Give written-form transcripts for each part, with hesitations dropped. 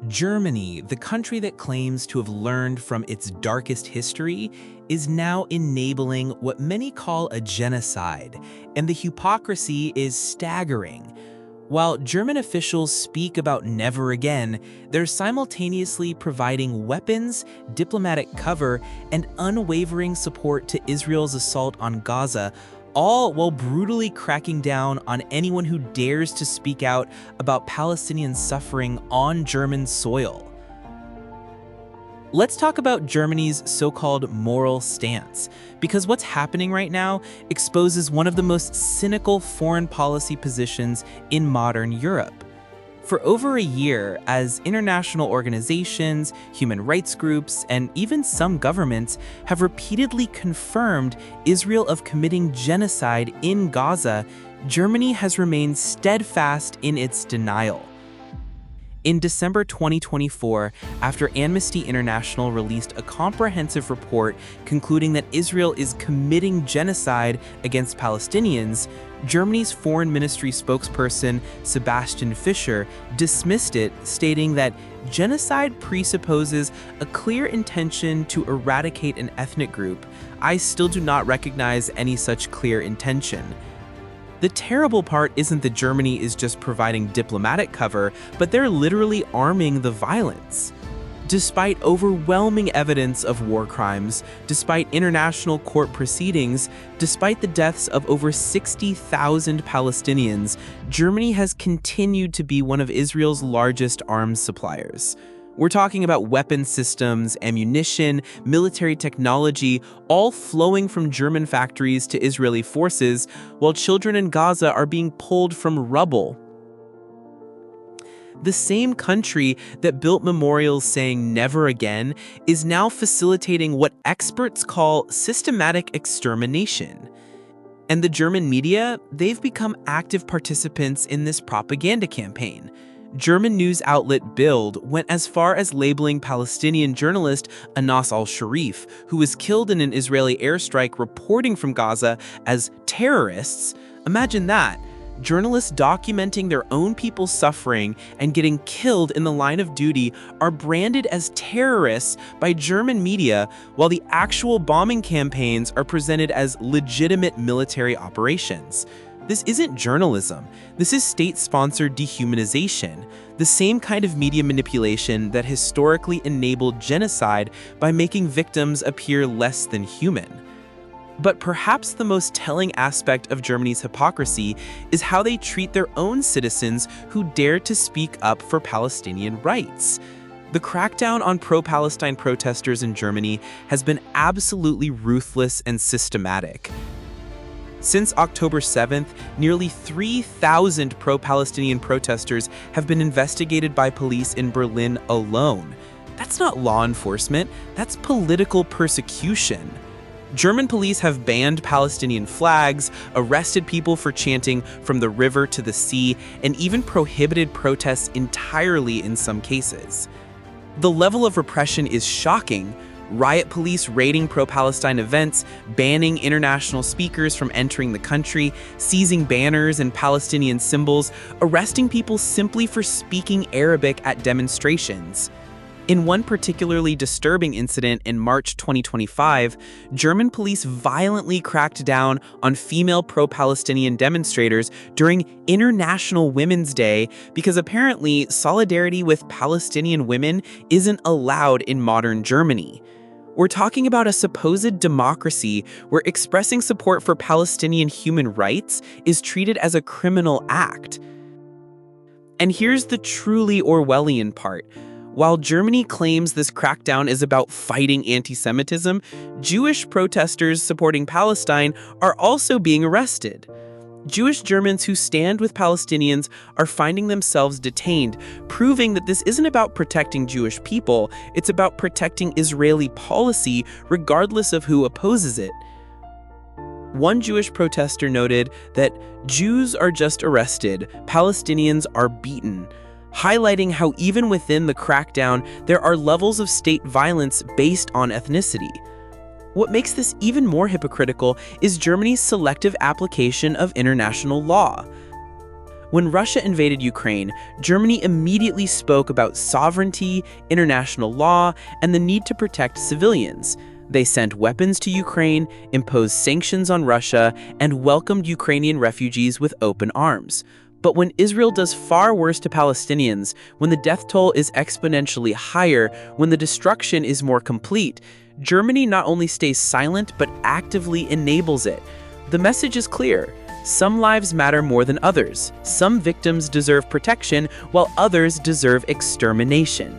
Germany, the country that claims to have learned from its darkest history, is now enabling what many call a genocide, and the hypocrisy is staggering. While German officials speak about never again, they're simultaneously providing weapons, diplomatic cover, and unwavering support to Israel's assault on Gaza, all while brutally cracking down on anyone who dares to speak out about Palestinian suffering on German soil. Let's talk about Germany's so-called moral stance, because what's happening right now exposes one of the most cynical foreign policy positions in modern Europe. For over a year, as international organizations, human rights groups, and even some governments have repeatedly confirmed Israel of committing genocide in Gaza, Germany has remained steadfast in its denial. In December 2024, after Amnesty International released a comprehensive report concluding that Israel is committing genocide against Palestinians, Germany's Foreign Ministry spokesperson Sebastian Fischer dismissed it, stating that genocide presupposes a clear intention to eradicate an ethnic group. I still do not recognize any such clear intention. The terrible part isn't that Germany is just providing diplomatic cover, but they're literally arming the violence. Despite overwhelming evidence of war crimes, despite international court proceedings, despite the deaths of over 60,000 Palestinians, Germany has continued to be one of Israel's largest arms suppliers. We're talking about weapon systems, ammunition, military technology, all flowing from German factories to Israeli forces, while children in Gaza are being pulled from rubble. The same country that built memorials saying never again is now facilitating what experts call systematic extermination. And the German media, they've become active participants in this propaganda campaign. German news outlet Bild went as far as labeling Palestinian journalist Anas al-Sharif, who was killed in an Israeli airstrike reporting from Gaza, as terrorists. Imagine that. Journalists documenting their own people's suffering and getting killed in the line of duty are branded as terrorists by German media, while the actual bombing campaigns are presented as legitimate military operations. This isn't journalism. This is state-sponsored dehumanization, the same kind of media manipulation that historically enabled genocide by making victims appear less than human. But perhaps the most telling aspect of Germany's hypocrisy is how they treat their own citizens who dare to speak up for Palestinian rights. The crackdown on pro-Palestine protesters in Germany has been absolutely ruthless and systematic. Since October 7th, nearly 3,000 pro-Palestinian protesters have been investigated by police in Berlin alone. That's not law enforcement, that's political persecution. German police have banned Palestinian flags, arrested people for chanting "from the river to the sea," and even prohibited protests entirely in some cases. The level of repression is shocking. Riot police raiding pro-Palestine events, banning international speakers from entering the country, seizing banners and Palestinian symbols, arresting people simply for speaking Arabic at demonstrations. In one particularly disturbing incident in March 2025, German police violently cracked down on female pro-Palestinian demonstrators during International Women's Day because apparently solidarity with Palestinian women isn't allowed in modern Germany. We're talking about a supposed democracy where expressing support for Palestinian human rights is treated as a criminal act. And here's the truly Orwellian part. While Germany claims this crackdown is about fighting anti-Semitism, Jewish protesters supporting Palestine are also being arrested. Jewish Germans who stand with Palestinians are finding themselves detained, proving that this isn't about protecting Jewish people, it's about protecting Israeli policy regardless of who opposes it. One Jewish protester noted that Jews are just arrested, Palestinians are beaten, highlighting how even within the crackdown, there are levels of state violence based on ethnicity. What makes this even more hypocritical is Germany's selective application of international law. When Russia invaded Ukraine, Germany immediately spoke about sovereignty, international law, and the need to protect civilians. They sent weapons to Ukraine, imposed sanctions on Russia, and welcomed Ukrainian refugees with open arms. But when Israel does far worse to Palestinians, when the death toll is exponentially higher, when the destruction is more complete, Germany not only stays silent but actively enables it. The message is clear. Some lives matter more than others. Some victims deserve protection, while others deserve extermination.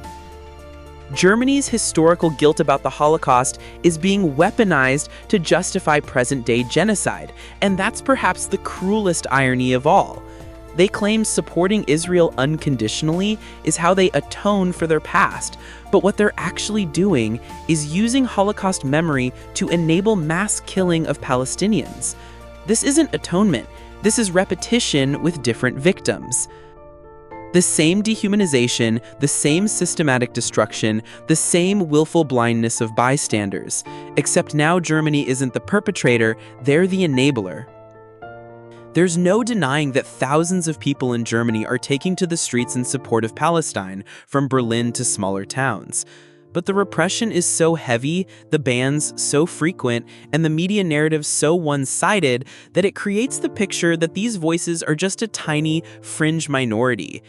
Germany's historical guilt about the Holocaust is being weaponized to justify present-day genocide, and that's perhaps the cruelest irony of all. They claim supporting Israel unconditionally is how they atone for their past, but what they're actually doing is using Holocaust memory to enable mass killing of Palestinians. This isn't atonement, this is repetition with different victims. The same dehumanization, the same systematic destruction, the same willful blindness of bystanders. Except now Germany isn't the perpetrator, they're the enabler. There's no denying that thousands of people in Germany are taking to the streets in support of Palestine, from Berlin to smaller towns. But the repression is so heavy, the bans so frequent, and the media narrative so one-sided that it creates the picture that these voices are just a tiny, fringe minority.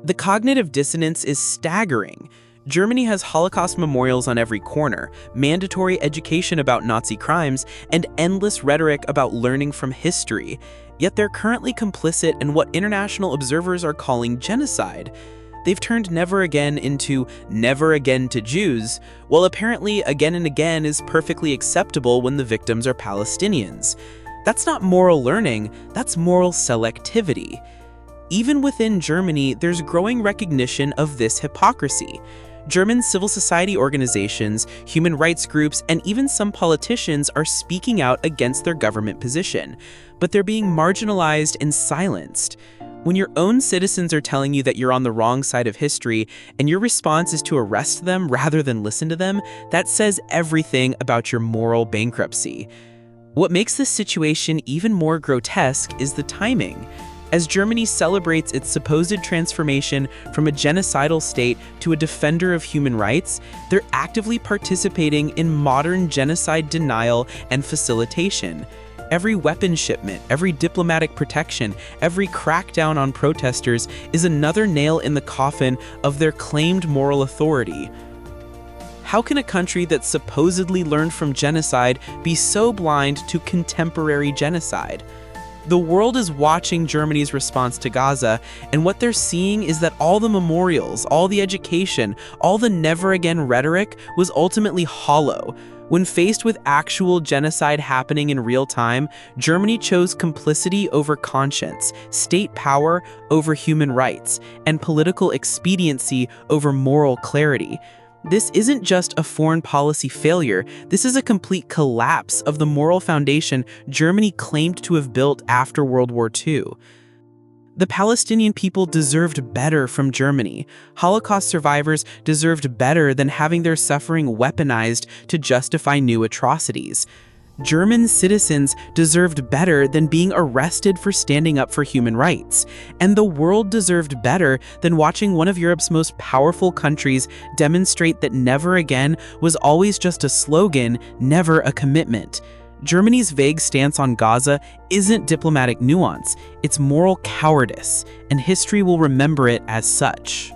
The cognitive dissonance is staggering. Germany has Holocaust memorials on every corner, mandatory education about Nazi crimes, and endless rhetoric about learning from history. Yet they're currently complicit in what international observers are calling genocide. They've turned never again into never again to Jews, while apparently again and again is perfectly acceptable when the victims are Palestinians. That's not moral learning, that's moral selectivity. Even within Germany, there's growing recognition of this hypocrisy. German civil society organizations, human rights groups, and even some politicians are speaking out against their government position, but they're being marginalized and silenced. When your own citizens are telling you that you're on the wrong side of history, and your response is to arrest them rather than listen to them, that says everything about your moral bankruptcy. What makes this situation even more grotesque is the timing. As Germany celebrates its supposed transformation from a genocidal state to a defender of human rights, they're actively participating in modern genocide denial and facilitation. Every weapon shipment, every diplomatic protection, every crackdown on protesters is another nail in the coffin of their claimed moral authority. How can a country that supposedly learned from genocide be so blind to contemporary genocide? The world is watching Germany's response to Gaza, and what they're seeing is that all the memorials, all the education, all the never-again rhetoric was ultimately hollow. When faced with actual genocide happening in real time, Germany chose complicity over conscience, state power over human rights, and political expediency over moral clarity. This isn't just a foreign policy failure, this is a complete collapse of the moral foundation Germany claimed to have built after World War II. The Palestinian people deserved better from Germany. Holocaust survivors deserved better than having their suffering weaponized to justify new atrocities. German citizens deserved better than being arrested for standing up for human rights. And the world deserved better than watching one of Europe's most powerful countries demonstrate that never again was always just a slogan, never a commitment. Germany's vague stance on Gaza isn't diplomatic nuance, it's moral cowardice, and history will remember it as such.